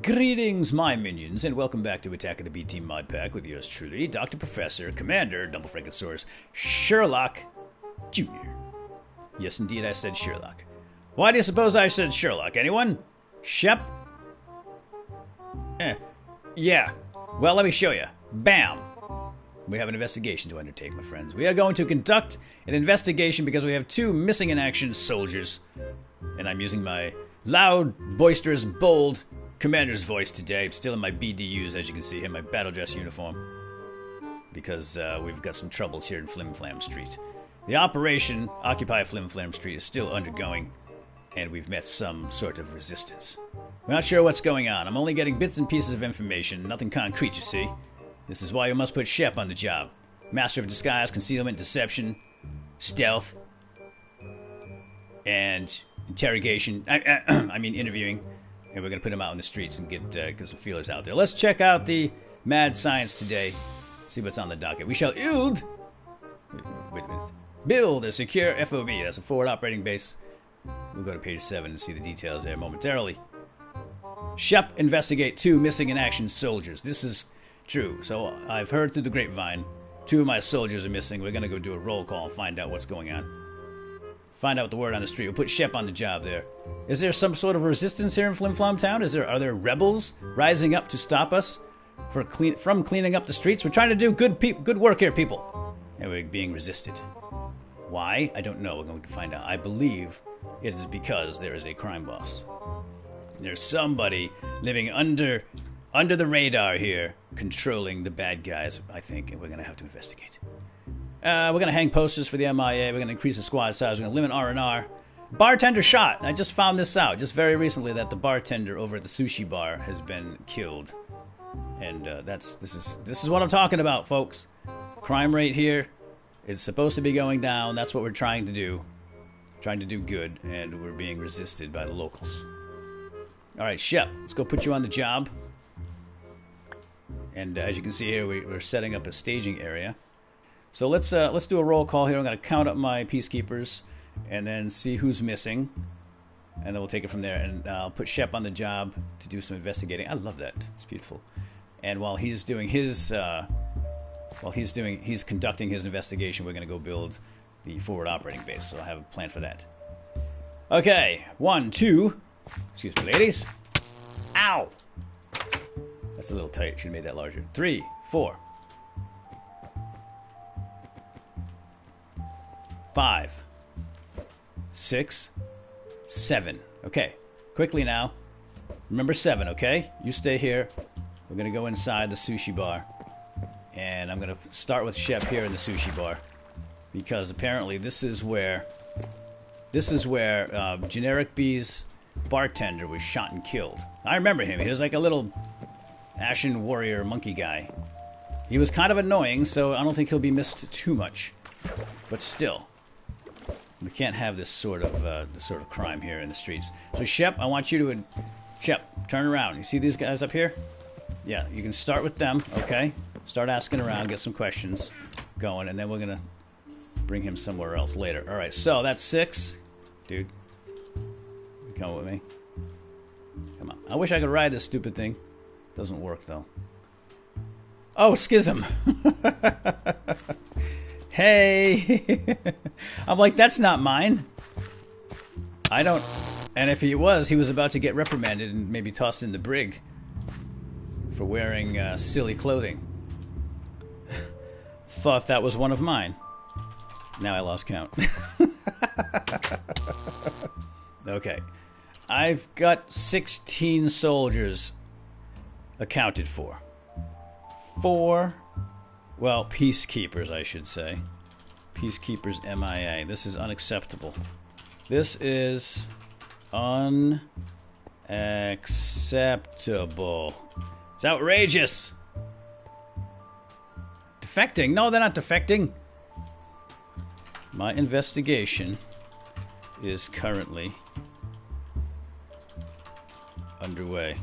Greetings, my minions, and welcome back to Attack of the B-Team modpack with yours truly, Dr. Professor, Commander, Double Frankensaurus, Sherlock Jr. Yes, indeed, I said Sherlock. Why do you suppose I said Sherlock? Anyone? Shep? Yeah. Well, let me show you. Bam! We have an investigation to undertake, my friends. We are going to conduct an investigation because we have two missing in action soldiers. And I'm using my loud, boisterous, bold commander's voice today. I'm still in my BDUs, as you can see here, my battle dress uniform. Because we've got some troubles here in Flim-Flam Street. The operation, Occupy Flim-Flam Street, is still undergoing, and we've met some sort of resistance. We're not sure what's going on. I'm only getting bits and pieces of information, nothing concrete, you see. This is why we must put Shep on the job. Master of disguise, concealment, deception, stealth, and interrogation. I mean interviewing. And we're going to put him out in the streets and get some feelers out there. Let's check out the mad science today. See what's on the docket. We shall build a secure FOB. That's a forward operating base. We'll go to page 7 and see the details there momentarily. Shep investigate 2 missing in action soldiers. This is true. So I've heard through the grapevine 2 of my soldiers are missing. We're going to go do a roll call and find out what's going on. Find out the word on the street. We'll put Shep on the job there. Is there some sort of resistance here in Flim-Flam Town? Are there rebels rising up to stop us from cleaning up the streets? We're trying to do good work here, people. And we're being resisted. Why? I don't know. We're going to find out. I believe it is because there is a crime boss. There's somebody living under the radar here, controlling the bad guys, I think, and we're going to have to investigate. We're going to hang posters for the MIA. We're going to increase the squad size. We're going to limit R&R. Bartender shot. I just found this out just very recently that the bartender over at the sushi bar has been killed. And this is what I'm talking about, folks. Crime rate here is supposed to be going down. That's what we're trying to do. Trying to do good, and we're being resisted by the locals. All right, Shep, let's go put you on the job. And as you can see here, we're setting up a staging area. So let's do a roll call here. I'm going to count up my peacekeepers and then see who's missing, and then we'll take it from there. And I'll put Shep on the job to do some investigating. I love that. It's beautiful. And while he's doing his, he's conducting his investigation, we're going to go build the forward operating base. So I have a plan for that. Okay, 1, 2. Excuse me, ladies. Ow! That's a little tight. Should have made that larger. 3, 4. 5, 6, 7. Okay, quickly now. Remember 7, okay? You stay here. We're going to go inside the sushi bar. And I'm going to start with Shep here in the sushi bar. Because apparently this is where Generic B's bartender was shot and killed. I remember him. He was like a little ashen warrior monkey guy. He was kind of annoying, so I don't think he'll be missed too much. But still. We can't have this sort of crime here in the streets. So Shep, I want you to... Shep, turn around. You see these guys up here? Yeah, you can start with them, okay? Start asking around, get some questions going, and then we're going to bring him somewhere else later. All right, so that's 6. Dude, you come with me. Come on. I wish I could ride this stupid thing. Doesn't work, though. Oh, Schism! Hey! I'm like, that's not mine. I don't... And if he was about to get reprimanded and maybe tossed in the brig for wearing silly clothing. Thought that was one of mine. Now I lost count. Okay. I've got 16 soldiers accounted for. 4... Well, peacekeepers, I should say. Peacekeepers MIA. This is unacceptable. This is unacceptable. It's outrageous. Defecting? No, they're not defecting. My investigation is currently underway.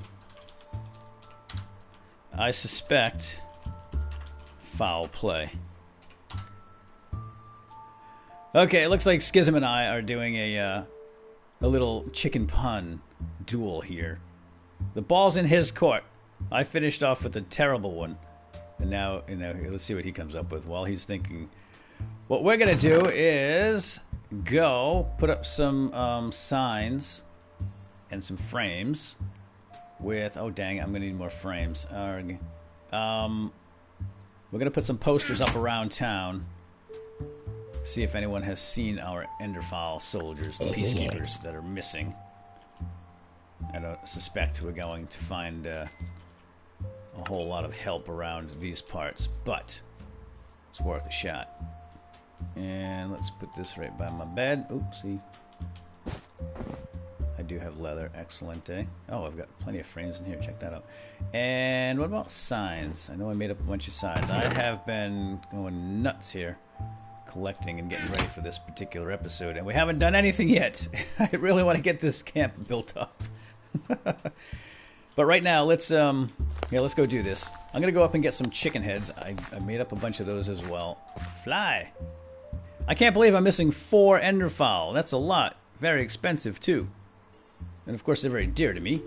I suspect foul play. Okay, it looks like Schism and I are doing a little chicken pun duel here. The ball's in his court. I finished off with a terrible one. And now, let's see what he comes up with while he's thinking. What we're going to do is go put up some signs and some frames with... Oh, dang, I'm going to need more frames. We're going to put some posters up around town. See if anyone has seen our Enderfowl soldiers, the peacekeepers that are missing. I don't suspect we're going to find a whole lot of help around these parts, but it's worth a shot. And let's put this right by my bed. Oopsie. I do have leather. Excellent. Oh, I've got plenty of frames in here. Check that out. And what about signs? I know I made up a bunch of signs. I have been going nuts here, collecting and getting ready for this particular episode, and we haven't done anything yet. I really want to get this camp built up. But right now, let's go do this. I'm gonna go up and get some chicken heads. I made up a bunch of those as well. Fly! I can't believe I'm missing 4 Enderfowl. That's a lot. Very expensive too. And of course, they're very dear to me.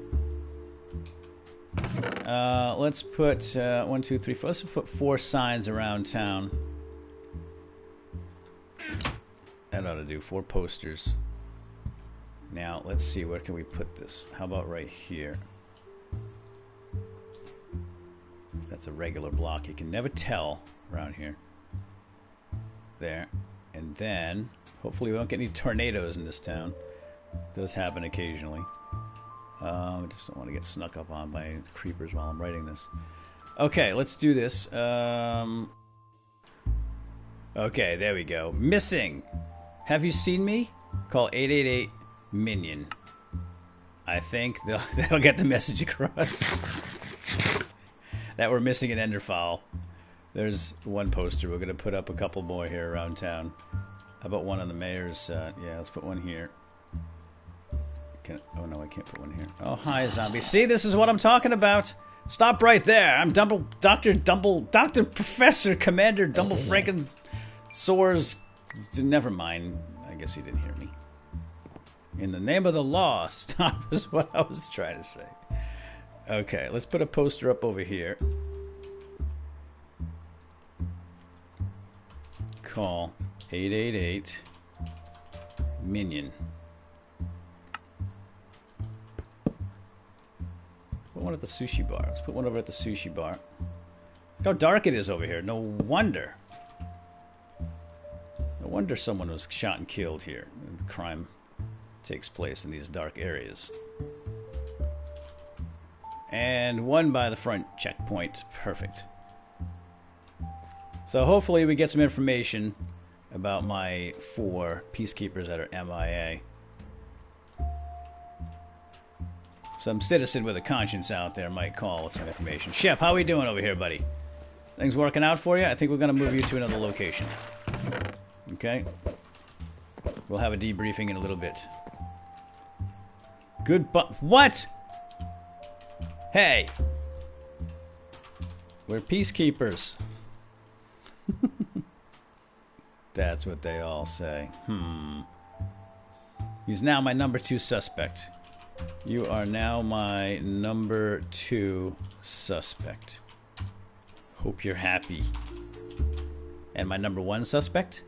Let's put 1, 2, 3, 4. Let's put 4 signs around town. That ought to do. 4 posters. Now, let's see, where can we put this? How about right here? If that's a regular block, you can never tell around here. There. And then, hopefully we won't get any tornadoes in this town. It does happen occasionally. I just don't want to get snuck up on by creepers while I'm writing this. Okay, let's do this. Okay, there we go. Missing! Have you seen me? Call 888 Minion. I think that'll get the message across. That we're missing an Enderfowl. There's one poster. We're going to put up a couple more here around town. How about one on the mayor's? Yeah, let's put one here. Oh no, I can't put one here. Oh, hi, zombie. See, this is what I'm talking about. Stop right there. I'm Dr. Professor Commander Dumble Franken Soars. Never mind. I guess you didn't hear me. In the name of the law, stop is what I was trying to say. Okay, let's put a poster up over here. Call 888 Minion. Put one at the sushi bar. Let's put one over at the sushi bar. Look how dark it is over here. No wonder. No wonder someone was shot and killed here. The crime takes place in these dark areas. And one by the front checkpoint. Perfect. So hopefully we get some information about my 4 peacekeepers that are MIA. Some citizen with a conscience out there might call with some information. Shep, how we doing over here, buddy? Things working out for you? I think we're going to move you to another location. Okay? We'll have a debriefing in a little bit. Good what? Hey! We're peacekeepers. That's what they all say. He's now my number 2 suspect. You are now my number 2 suspect. Hope you're happy. And my number 1 suspect?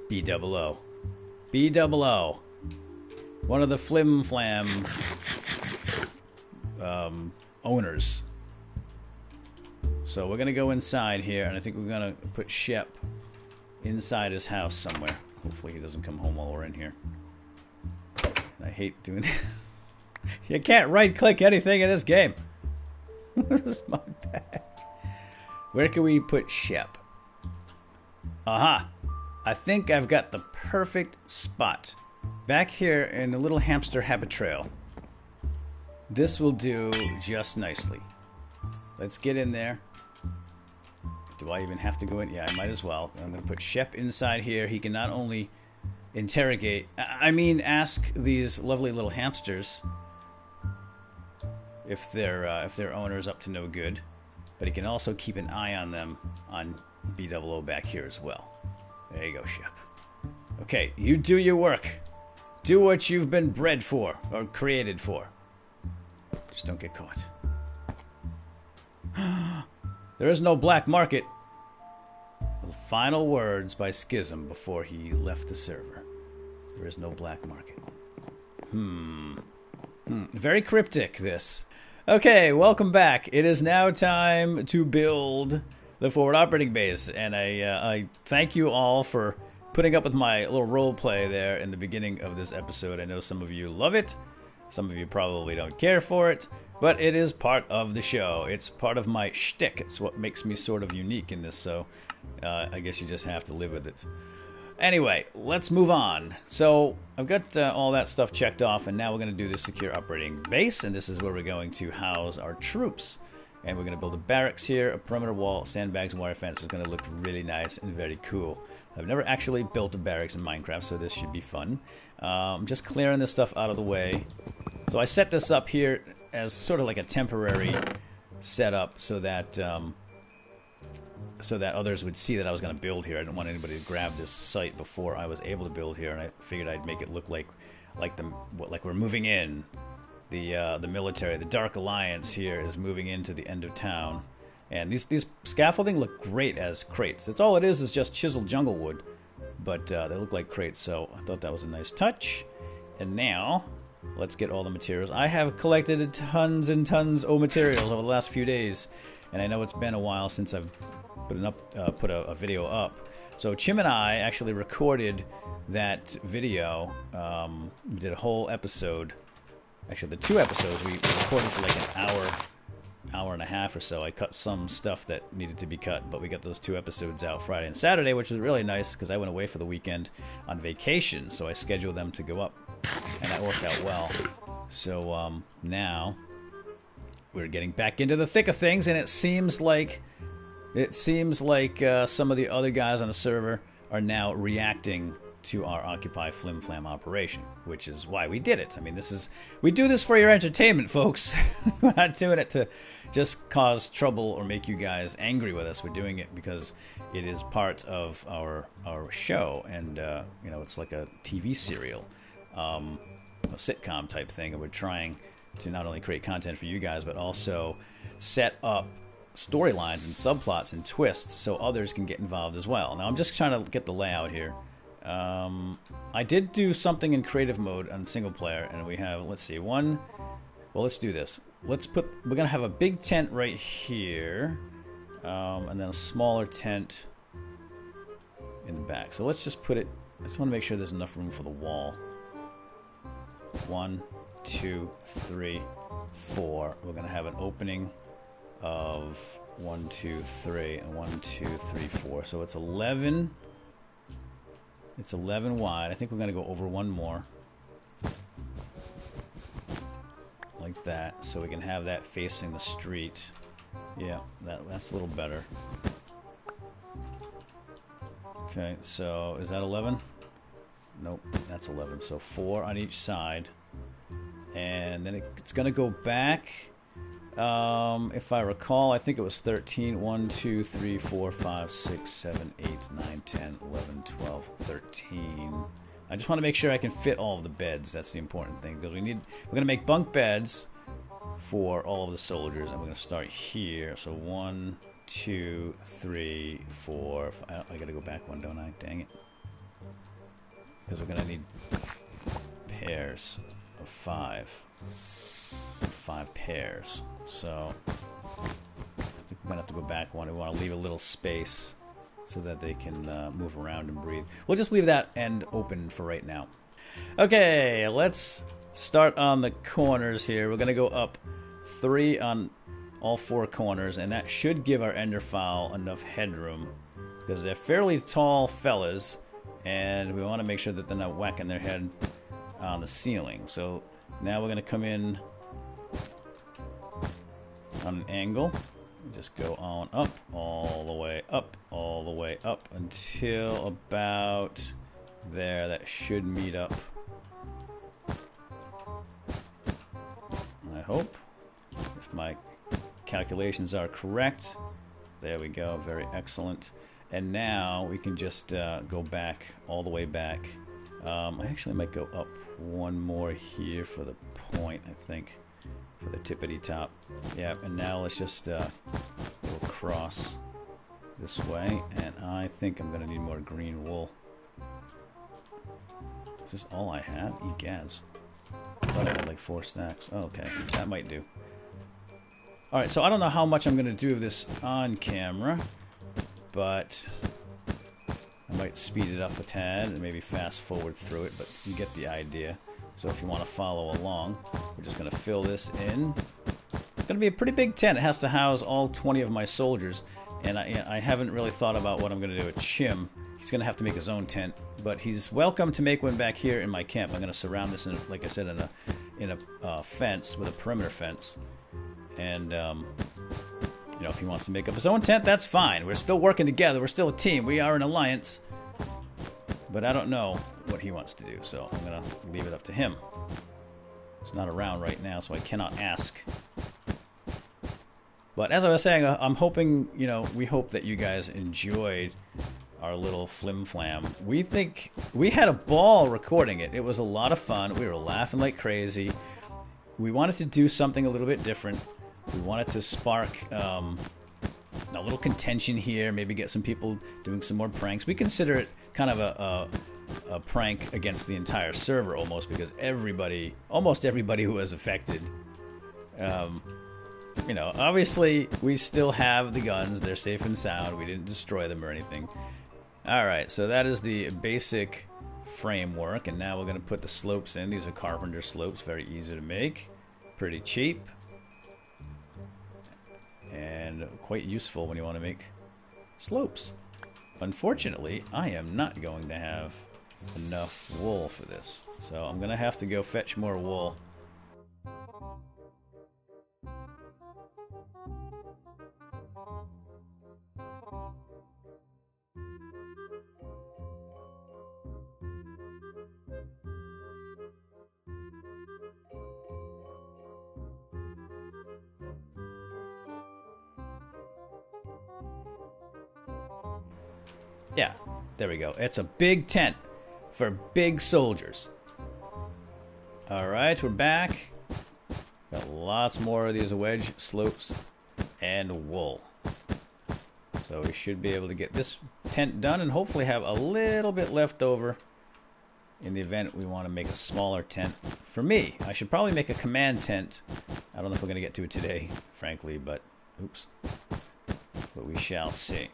B-double-O. B-double-O. One of the Flim-Flam owners. So we're gonna go inside here, and I think we're gonna put Shep inside his house somewhere. Hopefully he doesn't come home while we're in here. And I hate doing that. You can't right-click anything in this game. This is my bag. Where can we put Shep? Aha! I think I've got the perfect spot. Back here in the little hamster habit trail. This will do just nicely. Let's get in there. Do I even have to go in? Yeah, I might as well. I'm going to put Shep inside here. He can not only interrogate, ask these lovely little hamsters if their owner's up to no good, but he can also keep an eye on them on B-double-O back here as well. There you go, Shep. Okay, you do your work. Do what you've been bred for, or created for. Just don't get caught. There is no black market. The final words by Schism before he left the server. There is no black market. Very cryptic, this. Okay, welcome back. It is now time to build the forward operating base. And I thank you all for putting up with my little role play there in the beginning of this episode. I know some of you love it. Some of you probably don't care for it. But it is part of the show. It's part of my shtick. It's what makes me sort of unique in this, so I guess you just have to live with it. Anyway, let's move on. So I've got all that stuff checked off, and now we're going to do the secure operating base, and this is where we're going to house our troops. And we're going to build a barracks here, a perimeter wall, sandbags, and wire fence. It's going to look really nice and very cool. I've never actually built a barracks in Minecraft, so this should be fun. I'm just clearing this stuff out of the way. So I set this up here as sort of like a temporary setup so that others would see that I was going to build here. I didn't want anybody to grab this site before I was able to build here, and I figured I'd make it look like we're moving in. The military, the Dark Alliance here is moving into the end of town, and these scaffolding look great as crates. That's all it is just chiseled jungle wood, but they look like crates. So I thought that was a nice touch. And now let's get all the materials. I have collected tons and tons of materials over the last few days, and I know it's been a while since I've put a video up. So Chim and I actually recorded that video. We did a whole episode. Actually, the 2 episodes we recorded for like an hour and a half or so. I cut some stuff that needed to be cut, but we got those 2 episodes out Friday and Saturday, which was really nice because I went away for the weekend on vacation, so I scheduled them to go up, and that worked out well. So now we're getting back into the thick of things, and it seems like some of the other guys on the server are now reacting to our Occupy Flim-Flam operation, which is why we did it. I mean, we do this for your entertainment, folks. We're not doing it to just cause trouble or make you guys angry with us. We're doing it because it is part of our show, and you know, it's like a TV serial, a sitcom type thing, and we're trying to not only create content for you guys, but also set up storylines and subplots and twists so others can get involved as well. Now I'm just trying to get the layout here. I did do something in creative mode on single player, and we have, let's see, well, let's do this. We're gonna have a big tent right here, and then a smaller tent in the back. So let's just put it, I just want to make sure there's enough room for the wall. 1, 2, 3, 4. We're gonna have an opening of 1, 2, 3, and 1, 2, 3, 4. So it's 11. It's 11 wide. I think we're going to go over one more. Like that. So we can have that facing the street. Yeah, that's a little better. Okay, so is that 11? Nope, that's 11. So 4 on each side. And then it's going to go back. If I recall, I think it was 13. 1, 2, 3, 4, 5, 6, 7, 8, 9, 10, 11, 12, 13. I just want to make sure I can fit all of the beds. That's the important thing, because we're going to make bunk beds for all of the soldiers, and we're going to start here. So 1, 2, 3, 4. I got to go back one, don't I? Dang it. Because we're going to need pairs of 5. 5 pairs. So I think we're gonna have to go back one. We want to leave a little space so that they can move around and breathe. We'll just leave that end open for right now. Okay, let's start on the corners here. We're gonna go up 3 on all 4 corners, and that should give our Enderfowl enough headroom because they're fairly tall fellas, and we want to make sure that they're not whacking their head on the ceiling. So now we're gonna come in on an angle. Just go on up, all the way up, all the way up until about there. That should meet up, I hope, if my calculations are correct. There we go, very excellent. And now we can just go back, all the way back. I actually might go up one more here for the point, I think. for the tippity top. Yeah, and now let's just go across this way, and I think I'm going to need more green wool. Is this all I have? Egads. I thought I had like 4 stacks. Oh, okay, that might do. Alright, so I don't know how much I'm going to do of this on camera, but I might speed it up a tad and maybe fast forward through it, but you get the idea. So if you want to follow along, we're just going to fill this in. It's going to be a pretty big tent. It has to house all 20 of my soldiers, and I haven't really thought about what I'm going to do with Chim. He's going to have to make his own tent, but he's welcome to make one back here in my camp. I'm going to surround this, in, like I said, in a fence, with a perimeter fence. And, you know, if he wants to make up his own tent, that's fine. We're still working together. We're still a team. We are an alliance. But I don't know what he wants to do, so I'm going to leave it up to him. He's not around right now, so I cannot ask. But as I was saying, I'm hoping, you know, we hope that you guys enjoyed our little flim-flam. We think we had a ball recording it. It was a lot of fun. We were laughing like crazy. We wanted to do something a little bit different. We wanted to spark a little contention here, maybe get some people doing some more pranks. We consider it kind of a prank against the entire server almost, because everybody, almost everybody who was affected, you know, obviously we still have the guns. They're safe and sound. We didn't destroy them or anything. Alright, so that is the basic framework, and now we're going to put the slopes in. These are carpenter slopes, very easy to make, pretty cheap, and quite useful when you want to make slopes. Unfortunately, I am not going to have enough wool for this, so I'm going to have to go fetch more wool. Yeah, there we go. It's a big tent for big soldiers. Alright, we're back. Got lots more of these wedge slopes and wool. So we should be able to get this tent done and hopefully have a little bit left over in the event we want to make a smaller tent. For me, I should probably make a command tent. I don't know if we're going to get to it today, frankly, but oops. But we shall see.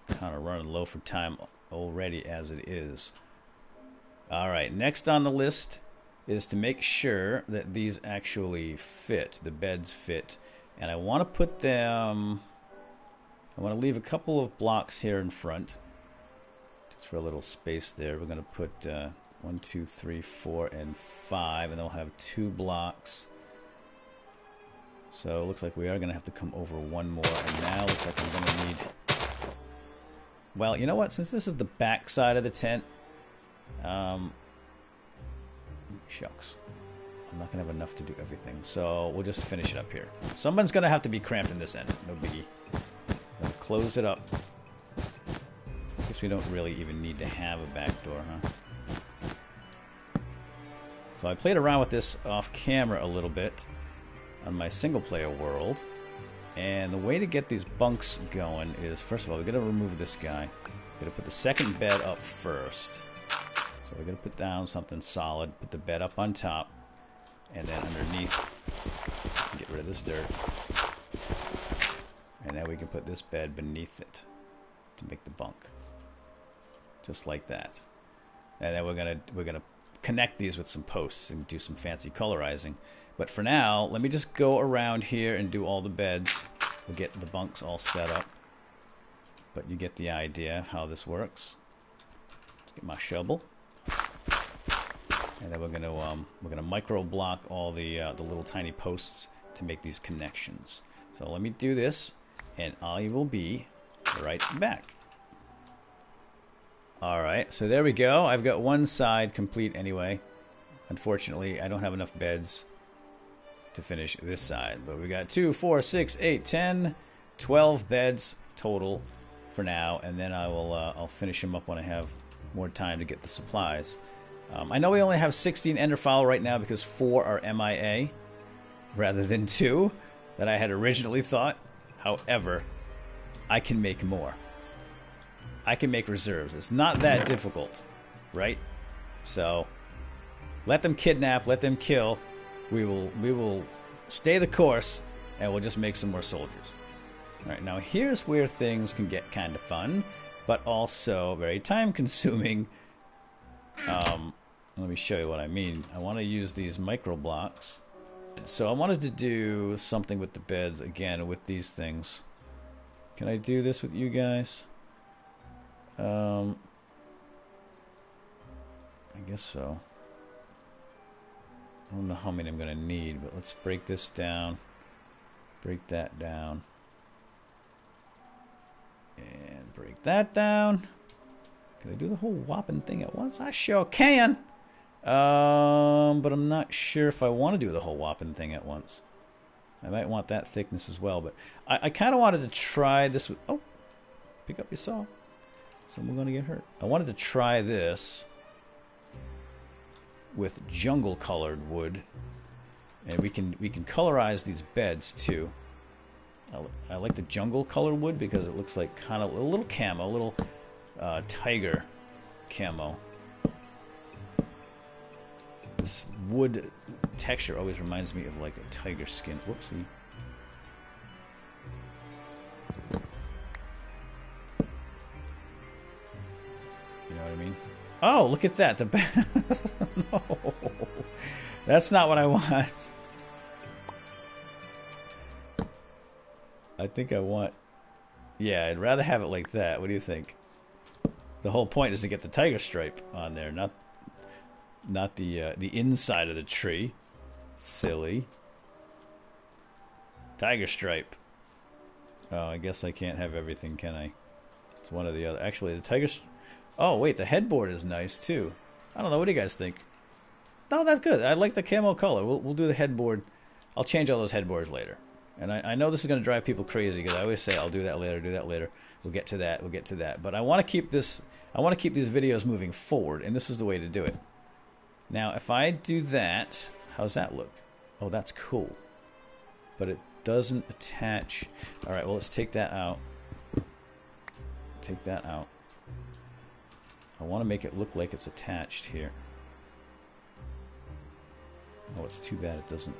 Kind of running low for time already as it is. Alright, next on the list is to make sure that these actually fit, the beds fit. And I want to put them, I want to leave a couple of blocks here in front, just for a little space there. We're going to put 1, 2, 3, 4, and 5, and then we'll have 2 blocks. So it looks like we are going to have to come over one more, and now it looks like I'm going to need... Well, you know what? Since this is the back side of the tent, shucks. I'm not going to have enough to do everything, so we'll just finish it up here. Someone's going to have to be cramped in this end. No biggie. Gonna close it up. I guess we don't really even need to have a back door, huh? So I played around with this off camera a little bit on my single player world. And the way to get these bunks going is, first of all, we're going to remove this guy. We're going to put the second bed up first. So we're going to put down something solid, put the bed up on top, and then underneath, get rid of this dirt. And then we can put this bed beneath it to make the bunk. Just like that. And then we're gonna connect these with some posts and do some fancy colorizing. But for now, let me just go around here and do all the beds. We'll get the bunks all set up. But you get the idea of how this works. Let's get my shovel. And then we're gonna micro block all the little tiny posts to make these connections. So let me do this, and I will be right back. Alright, so there we go. I've got one side complete anyway. Unfortunately, I don't have enough beds to finish this side, but we got 2, 4, 6, 8, 10, 12 beds total for now, and then I'll finish them up when I have more time to get the supplies. I know we only have 16 Enderfowl right now because 4 are MIA rather than 2 that I had originally thought. However, I can make more. I can make reserves. It's not that difficult, right? So let them kidnap, let them kill. We will stay the course, and we'll just make some more soldiers. All right, now here's where things can get kind of fun, but also very time-consuming. Let me show you what I mean. I want to use these micro blocks. So I wanted to do something with the beds again with these things. Can I do this with you guys? I guess so. I don't know how many I'm going to need, but let's break this down. Break that down. And break that down. Can I do the whole whopping thing at once? I sure can. But I'm not sure if I want to do the whole whopping thing at once. I might want that thickness as well, but I kind of wanted to try this with... Oh! Pick up your saw. Someone's going to get hurt. I wanted to try this with jungle colored wood. And we can colorize these beds too. I like the jungle colored wood because it looks like kind of a little camo, a little tiger camo. This wood texture always reminds me of like a tiger skin. Whoopsie. You know what I mean? Oh, look at that. No. That's not what I want. I think I want... Yeah, I'd rather have it like that. What do you think? The whole point is to get the tiger stripe on there, not the inside of the tree. Silly. Tiger stripe. Oh, I guess I can't have everything, can I? It's one or the other. Actually, the tiger... Oh, wait, the headboard is nice, too. I don't know. What do you guys think? No, that's good. I like the camo color. We'll do the headboard. I'll change all those headboards later. And I know this is going to drive people crazy because I always say I'll do that later, do that later. We'll get to that. We'll get to that. But I want to keep this... I want to keep these videos moving forward, and this is the way to do it. Now, if I do that, how's that look? Oh, that's cool. But it doesn't attach. All right, well, let's take that out. Take that out. I want to make it look like it's attached here. Oh, it's too bad it doesn't.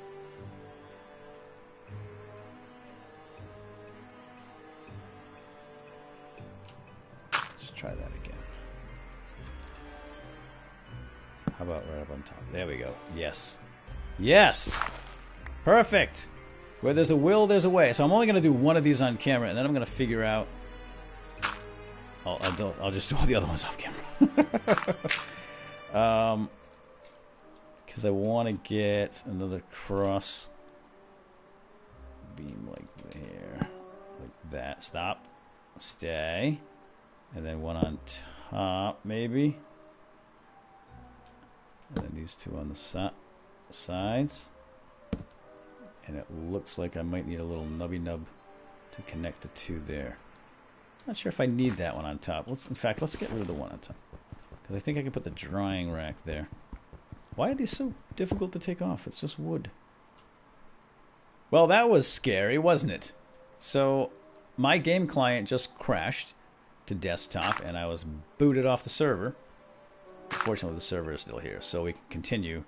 Let's try that again. How about right up on top? There we go. Yes. Yes! Perfect! Where there's a will, there's a way. So I'm only going to do one of these on camera, and then I'm going to figure out... I'll just do all the other ones off camera. Because I want to get another cross beam like there. Like that. Stop. Stay. And then one on top, maybe. And then these two on the sides. And it looks like I might need a little nubby nub to connect the two there. Not sure if I need that one on top. In fact, let's get rid of the one on top. Because I think I can put the drying rack there. Why are these so difficult to take off? It's just wood. Well, that was scary, wasn't it? So, my game client just crashed to desktop, and I was booted off the server. Fortunately, the server is still here, so we can continue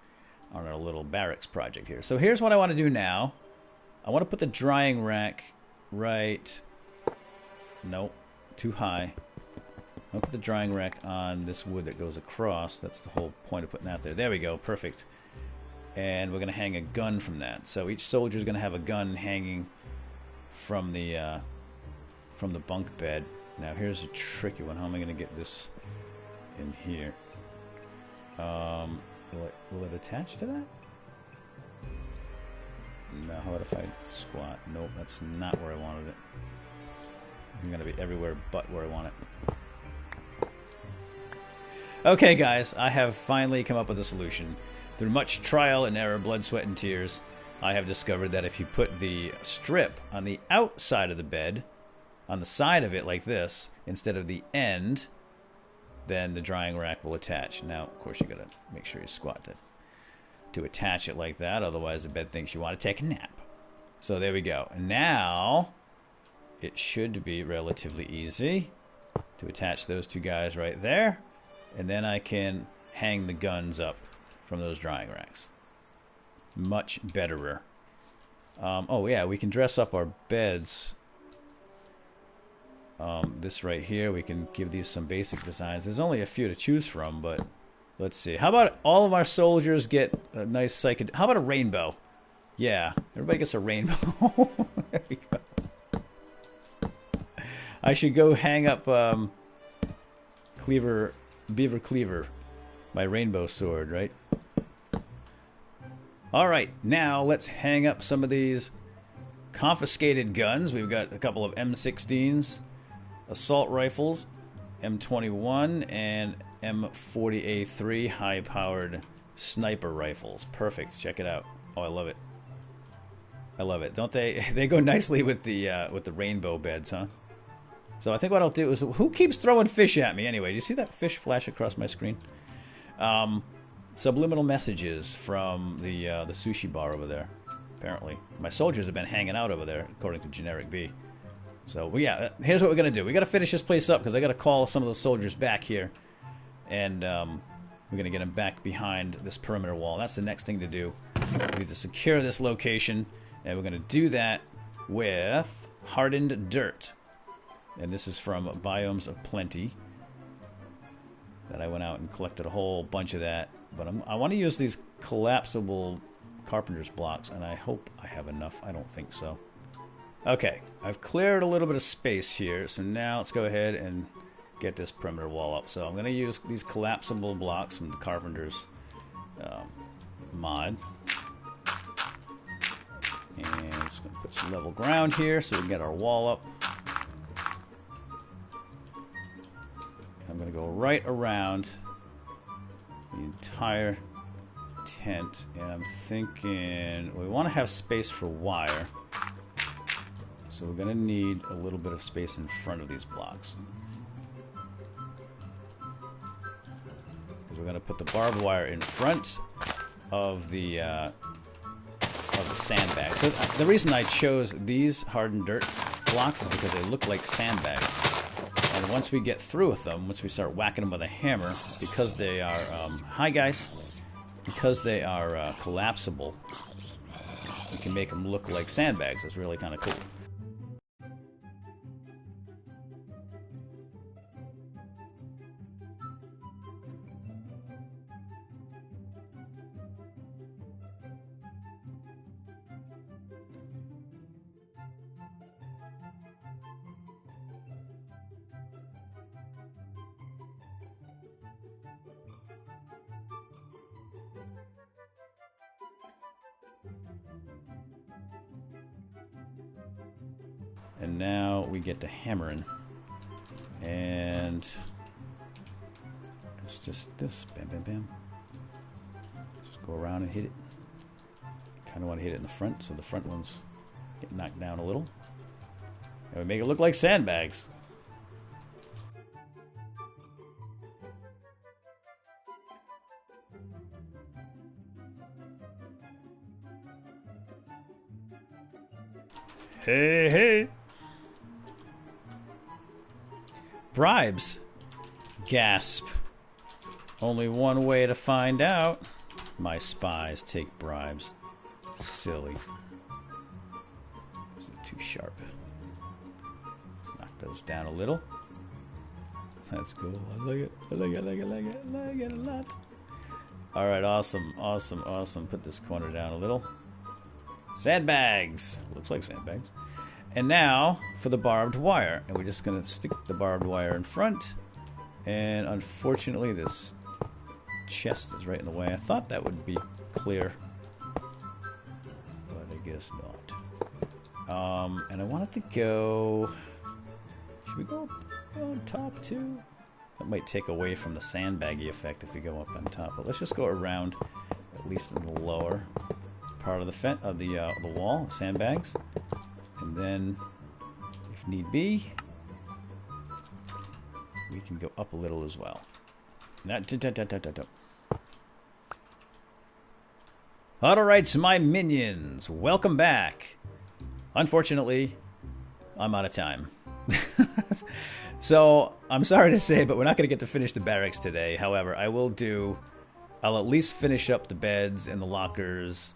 on our little barracks project here. So here's what I want to do now. I want to put the drying rack right... Nope, too high. I'll put the drying rack on this wood that goes across. That's the whole point of putting that there. There we go, perfect. And we're going to hang a gun from that. So each soldier is going to have a gun hanging from the bunk bed. Now here's a tricky one. How am I going to get this in here? Will it attach to that? No, how about if I squat? Nope, that's not where I wanted it. It's going to be everywhere but where I want it. Okay, guys, I have finally come up with a solution. Through much trial and error, blood, sweat, and tears, I have discovered that if you put the strip on the outside of the bed, on the side of it like this, instead of the end, then the drying rack will attach. Now, of course, you gotta make sure you squat to attach it like that. Otherwise, the bed thinks you want to take a nap. So there we go. And now it should be relatively easy to attach those two guys right there. And then I can hang the guns up from those drying racks. Much betterer. Oh yeah, we can dress up our beds. This right here, we can give these some basic designs. There's only a few to choose from, but let's see. How about all of our soldiers get a nice psychedelic... How about a rainbow? Yeah, everybody gets a rainbow. There we go. I should go hang up Beaver Cleaver, my rainbow sword, right? Alright, now let's hang up some of these confiscated guns. We've got a couple of M16s, assault rifles, M21, and M40A3 high-powered sniper rifles. Perfect. Check it out. Oh, I love it. I love it. Don't they? They go nicely with the rainbow beds, huh? So I think what I'll do is... Who keeps throwing fish at me anyway? Do you see that fish flash across my screen? Subliminal messages from the sushi bar over there. Apparently, my soldiers have been hanging out over there, according to Generic B. So, well, yeah, here's what we're gonna do. We gotta finish this place up because I gotta call some of the soldiers back here, and we're gonna get them back behind this perimeter wall. That's the next thing to do. We need to secure this location, and we're gonna do that with hardened dirt. And this is from Biomes of Plenty. That I went out and collected a whole bunch of that. But I want to use these collapsible carpenter's blocks, and I hope I have enough. I don't think so. Okay, I've cleared a little bit of space here, so now let's go ahead and get this perimeter wall up. So I'm going to use these collapsible blocks from the carpenter's mod. And I'm just going to put some level ground here so we can get our wall up. I'm going to go right around the entire tent, and I'm thinking we want to have space for wire, so we're going to need a little bit of space in front of these blocks, because we're going to put the barbed wire in front of the sandbag. So the reason I chose these hardened dirt blocks is because they look like sandbags. And once we get through with them, once we start whacking them with a hammer, because they are, hi guys, because they are collapsible, we can make them look like sandbags. It's really kind of cool. And now we get to hammering. And it's just this. Bam, bam, bam. Just go around and hit it. Kind of want to hit it in the front, so the front ones get knocked down a little. And we make it look like sandbags. Hey, hey. Bribes. Gasp. Only one way to find out. My spies take bribes. Silly. This is too sharp. Let's knock those down a little. That's cool. I like it. I like it, I like it, I like it. I like it a lot. Alright, awesome, awesome, awesome. Put this corner down a little. Sandbags. Looks like sandbags. And now for the barbed wire. And we're just going to stick the barbed wire in front. And unfortunately this chest is right in the way. I thought that would be clear, but I guess not. And I want it to go... Should we go up on top too? That might take away from the sandbaggy effect if we go up on top. But let's just go around, at least in the lower part of the wall, sandbags, and then, if need be, we can go up a little as well. Alright, my minions, welcome back. Unfortunately, I'm out of time. So, I'm sorry to say, but we're not going to get to finish the barracks today. However, I'll at least finish up the beds and the lockers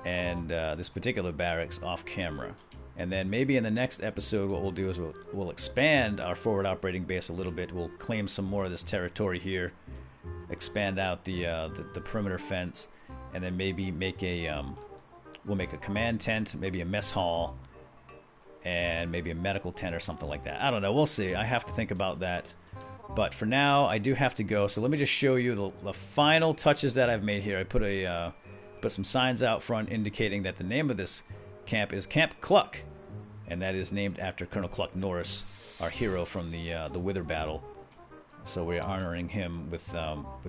and this particular barracks off camera. And then maybe in the next episode, what we'll do is we'll expand our forward operating base a little bit. We'll claim some more of this territory here, expand out the perimeter fence, and then maybe make we'll make a command tent, maybe a mess hall, and maybe a medical tent or something like that. I don't know. We'll see. I have to think about that. But for now, I do have to go. So let me just show you the final touches that I've made here. I put some signs out front indicating that the name of this camp is Camp CLUCK, and that is named after Colonel Cluck Norris, our hero from the Wither battle. So we're honoring him with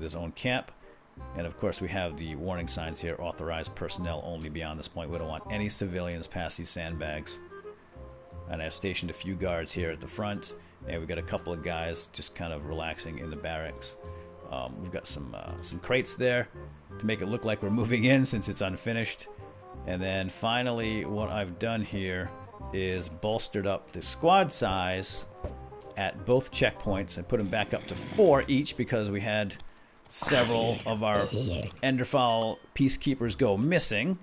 his own camp. And of course we have the warning signs here: authorized personnel only beyond this point. We don't want any civilians past these sandbags. And I've stationed a few guards here at the front, and we've got a couple of guys just kind of relaxing in the barracks. We've got some crates there to make it look like we're moving in since it's unfinished. And then finally, what I've done here is bolstered up the squad size at both checkpoints and put them back up to 4 each because we had several of our Enderfowl peacekeepers go missing.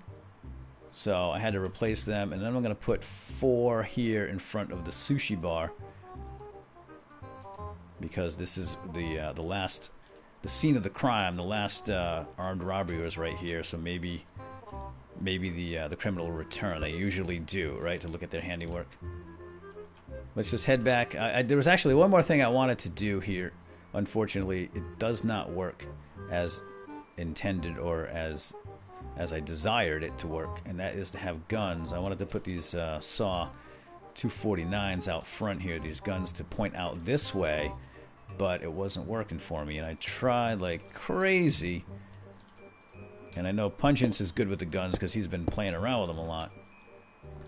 So I had to replace them, and then I'm going to put 4 here in front of the sushi bar because this is the scene of the crime. The last armed robbery was right here, so maybe the criminal will return. They usually do, right, to look at their handiwork. Let's just head back. There was actually one more thing I wanted to do here. Unfortunately, it does not work as intended or as I desired it to work, and that is to have guns. I wanted to put these SAW 249s out front here, these guns to point out this way, but it wasn't working for me, and I tried like crazy. And I know Pungence is good with the guns because he's been playing around with them a lot,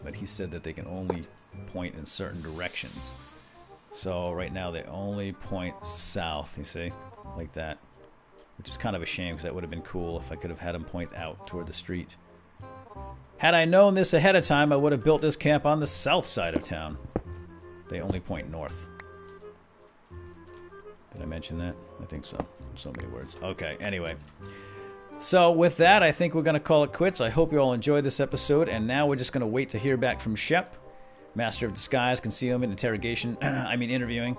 but he said that they can only point in certain directions. So right now they only point south, you see, like that. Which is kind of a shame because that would have been cool if I could have had them point out toward the street. Had I known this ahead of time, I would have built this camp on the south side of town. They only point north. Did I mention that? I think so. In so many words. Okay, anyway. So with that, I think we're going to call it quits. I hope you all enjoyed this episode, and now we're just going to wait to hear back from Shep, Master of Disguise, Concealment, Interrogation, interviewing,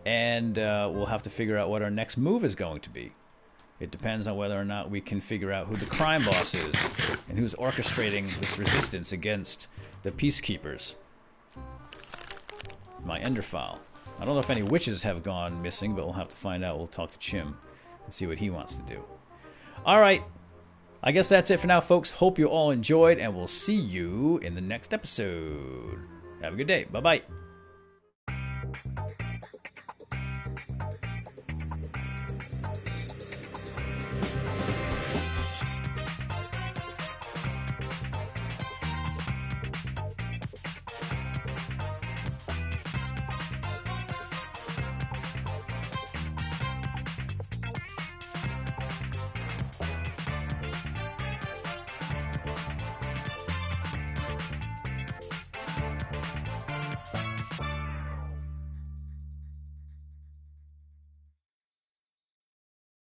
and we'll have to figure out what our next move is going to be. It depends on whether or not we can figure out who the crime boss is and who's orchestrating this resistance against the peacekeepers. My Enderfowl. I don't know if any witches have gone missing, but we'll have to find out. We'll talk to Chim and see what he wants to do. Alright, I guess that's it for now, folks. Hope you all enjoyed, and we'll see you in the next episode. Have a good day. Bye-bye.